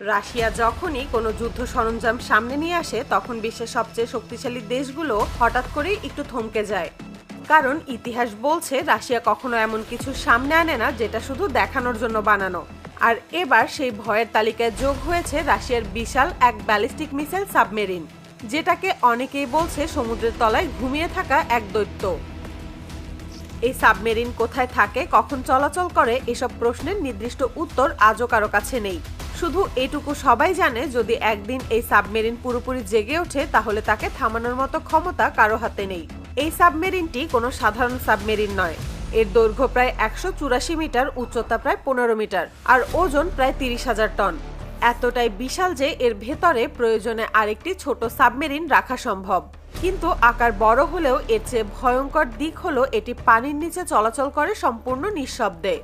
Russia যখনই কোনো যুদ্ধ সরঞ্জাম সামনে নিয়ে আসে তখন বিশ্বের সবচেয়ে শক্তিশালী দেশগুলো হঠাৎ করেই একটু থমকে যায়। কারণ ইতিহাস বলছে রাশিয়া কখনো এমন কিছু সামনে আনে না যেটা শুধু দেখানোর জন্য বানানো। আর এবার সেই ভয়ের তালিকায় যোগ হয়েছে রাশিয়ার বিশাল এক ব্যালিস্টিক মিসাইল সাবমেরিন, যেটাকে অনেকেই বলছে সমুদ্রের তলায় ঘুমিয়ে থাকা এক দৈত্য। এই সাবমেরিন কোথায় থাকে, কখন চলাচল করে, এসব প্রশ্নের নির্দিষ্ট উত্তর আজও কারো কাছে নেই। শুধু এটুকু সবাই জানে, যদি একদিন এই সাবমেরিন পুরোপুরি জেগে ওঠে তাহলে তাকে থামানোর মতো ক্ষমতা কারো হাতে নেই। এই সাবমেরিনটি কোনো সাধারণ সাবমেরিন নয়। এর দৈর্ঘ্য প্রায় 184 মিটার, উচ্চতা প্রায় 15 মিটার আর ওজন প্রায় 30,000 টন। এতটাই বিশাল যে এর ভেতরে প্রয়োজনে আরেকটি ছোট সাবমেরিন রাখা সম্ভব। কিন্তু আকার বড় হলেও এর চেয়ে ভয়ঙ্কর দিক হলো এটি পানির নিচে চলাচল করে সম্পূর্ণ নিঃশব্দে।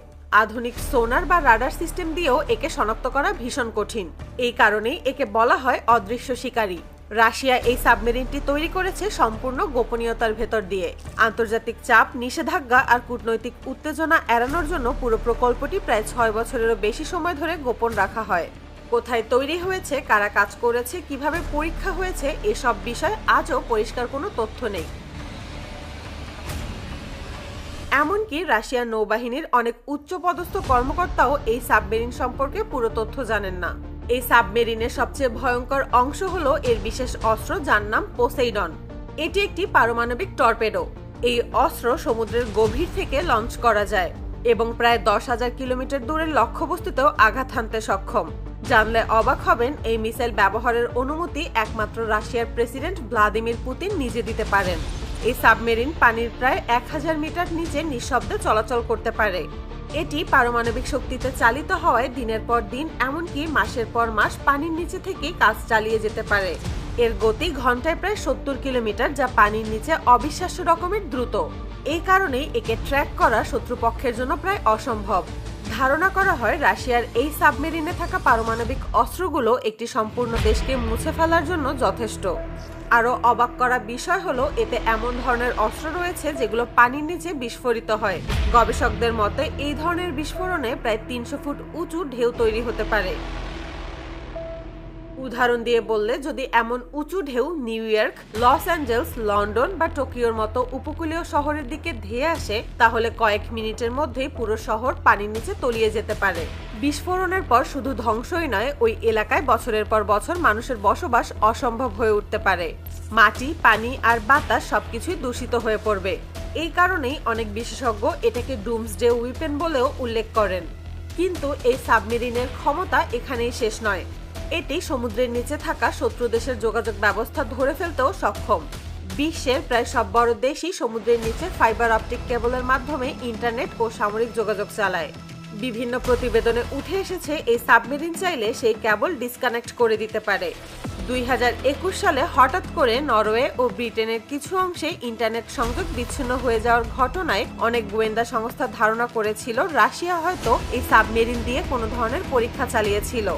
আধুনিক সোনার বা রাডার সিস্টেম দিয়েও একে শনাক্ত করা ভীষণ কঠিন। এই কারণেই একে বলা হয় অদৃশ্য শিকারী। রাশিয়া এই সাবমেরিনটি তৈরি করেছে সম্পূর্ণ গোপনীয়তার ভেতর দিয়ে। আন্তর্জাতিক চাপ, নিষেধাজ্ঞা আর কূটনৈতিক উত্তেজনা এড়ানোর জন্য পুরো প্রকল্পটি প্রায় 6 বছরেরও বেশি সময় ধরে গোপন রাখা হয়। কোথায় তৈরি হয়েছে, কারা কাজ করেছে, কিভাবে পরীক্ষা হয়েছে, এসব বিষয় আজও পরিষ্কার কোনো তথ্য নেই। এমনকি রাশিয়ার নৌবাহিনীর অনেক উচ্চপদস্থ কর্মকর্তাও এই সাবমেরিন সম্পর্কে পুরো তথ্য জানেন না। এই সাবমেরিনের সবচেয়ে ভয়ঙ্কর অংশ হলো এর বিশেষ অস্ত্র, যার নাম পোসেইডন। এটি একটি পারমাণবিক টর্পেডো। এই অস্ত্র সমুদ্রের গভীর থেকে লঞ্চ করা যায় এবং প্রায় 10,000 কিলোমিটার দূরের লক্ষ্যবস্তুতেও আঘাত হানতে সক্ষম। জানলে অবাক হবেন, এই মিসাইল ব্যবহারের অনুমতি একমাত্র রাশিয়ার প্রেসিডেন্ট ভ্লাদিমির পুতিন নিজে দিতে পারেন। এই সাবমেরিন পানির প্রায় 1000 মিটার নিচে নিঃশব্দে চলাচল করতে পারে। এটি পারমাণবিক শক্তিতে চালিত হওয়ায় দিনের পর দিন, এমনকি মাসের পর মাস পানির নিচে থেকে কাজ চালিয়ে যেতে পারে। এর গতি ঘন্টায় প্রায় 70 কিলোমিটার, যা পানির নিচে অবিশ্বাস্য রকমের দ্রুত। এই কারণেই একে ট্র্যাক করা শত্রুপক্ষের জন্য প্রায় অসম্ভব। ধারণা করা হয় রাশিয়ার এই সাবমেরিনে থাকা পারমাণবিক অস্ত্রগুলো একটি সম্পূর্ণ দেশকে মুছে ফেলার জন্য যথেষ্ট। আরও অবাক করা বিষয় হলো, এতে এমন ধরনের অস্ত্র রয়েছে যেগুলো পানির নিচে বিস্ফোরিত হয়। গবেষকদের মতে এই ধরনের বিস্ফোরণে প্রায় 300 ফুট উঁচু ঢেউ তৈরি হতে পারে। উদাহরণ দিয়ে বললে, যদি এমন উঁচু ঢেউ New York, Los Angeles, London বা টোকিওর মতো উপকূলীয় শহরের দিকে ধেয়ে আসে, তাহলে কয়েক মিনিটের মধ্যেই পুরো শহর পানির নিচে তলিয়ে যেতে পারে। বিস্ফোরণের পর শুধু ধ্বংসই নয়, ওই এলাকায় বছরের পর বছর মানুষের বসবাস অসম্ভব হয়ে উঠতে পারে। মাটি, পানি আর বাতাস সবকিছুই দূষিত হয়ে পড়বে। এই কারণেই অনেক বিশেষজ্ঞ এটাকে ডুমসডে উইপেন বলেও উল্লেখ করেন। কিন্তু এই সাবমেরিনের ক্ষমতা এখানেই শেষ নয়। এটি সমুদ্রের নিচে থাকা শত্রু দেশের যোগাযোগ ব্যবস্থা ধরে ফেলতেও সক্ষম। বিশ্বের প্রায় সব বড় দেশই সমুদ্রের নিচে ফাইবার অপটিক কেবলের মাধ্যমে ইন্টারনেট ও সামরিক যোগাযোগ চালায়। বিভিন্ন প্রতিবেদনে উঠে এসেছে, এই সাবমেরিন চাইলে সেই কেবল ডিসকানেক্ট করে দিতে পারে। 2021 সালে হঠাৎ করে নরওয়ে ও ব্রিটেনের কিছু অংশে ইন্টারনেট সংযোগ বিচ্ছিন্ন হয়ে যাওয়ার ঘটনায় অনেক গোয়েন্দা সংস্থা ধারণা করেছিল রাশিয়া হয়তো এই সাবমেরিন দিয়ে কোনো ধরনের পরীক্ষা চালিয়েছিল।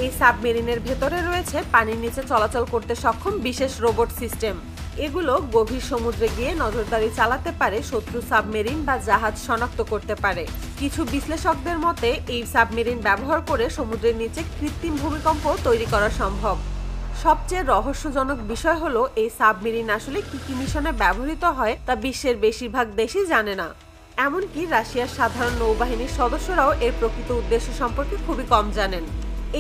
এই সাবমেরিনের ভেতরে রয়েছে পানির নিচে চলাচল করতে সক্ষম বিশেষ রোবট সিস্টেম। এগুলো গভীর সমুদ্রে গিয়ে নজরদারি চালাতে পারে, শত্রু সাবমেরিন বা জাহাজ শনাক্ত করতে পারে। কিছু বিশ্লেষকদের মতে এই সাবমেরিন ব্যবহার করে সমুদ্রের নিচে কৃত্রিম ভূমিকম্প তৈরি করা সম্ভব। সবচেয়ে রহস্যজনক বিষয় হলো, এই সাবমেরিন আসলে কি কি মিশনে ব্যবহৃত হয় তা বিশ্বের বেশিরভাগ দেশই জানে না। এমনকি রাশিয়ার সাধারণ নৌবাহিনীর সদস্যরাও এর প্রকৃত উদ্দেশ্য সম্পর্কে খুবই কম জানেন।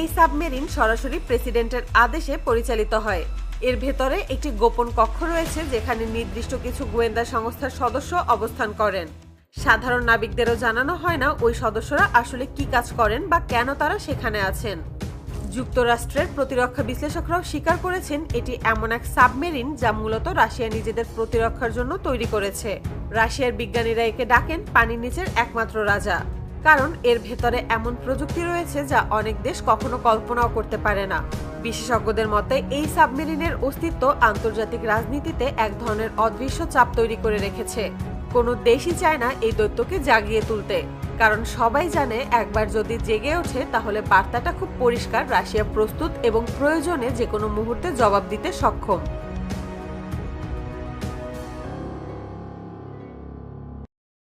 এই সাবমেরিন সরাসরি প্রেসিডেন্টের আদেশে পরিচালিত হয়। এর ভেতরে একটি গোপন কক্ষ রয়েছে, যেখানে নির্দিষ্ট কিছু গোয়েন্দা সংস্থার সদস্য অবস্থান করেন। সাধারণ নাবিকদেরও জানানো হয় না ওই সদস্যরা আসলে কি কাজ করেন বা কেন তারা সেখানে আছেন। যুক্তরাষ্ট্রের প্রতিরক্ষা বিশ্লেষকরাও স্বীকার করেছেন, এটি এমন এক সাবমেরিন যা মূলত রাশিয়া নিজেদের প্রতিরক্ষার জন্য তৈরি করেছে। রাশিয়ার বিজ্ঞানীরা একে ডাকেন পানির নিচের একমাত্র রাজা, কারণ এর ভেতরে এমন প্রযুক্তি রয়েছে যা অনেক দেশ কখনো কল্পনাও করতে পারে না। বিশেষজ্ঞদের মতে এই সাবমেরিনের অস্তিত্ব আন্তর্জাতিক রাজনীতিতে এক ধরনের অদৃশ্য চাপ তৈরি করে রেখেছে। কোনো দেশই চায় না এই দৈত্যকে জাগিয়ে তুলতে, কারণ সবাই জানে একবার যদি জেগে ওঠে তাহলে বার্তাটা খুব পরিষ্কার, রাশিয়া প্রস্তুত এবং প্রয়োজনে যে কোনো মুহূর্তে জবাব দিতে সক্ষম।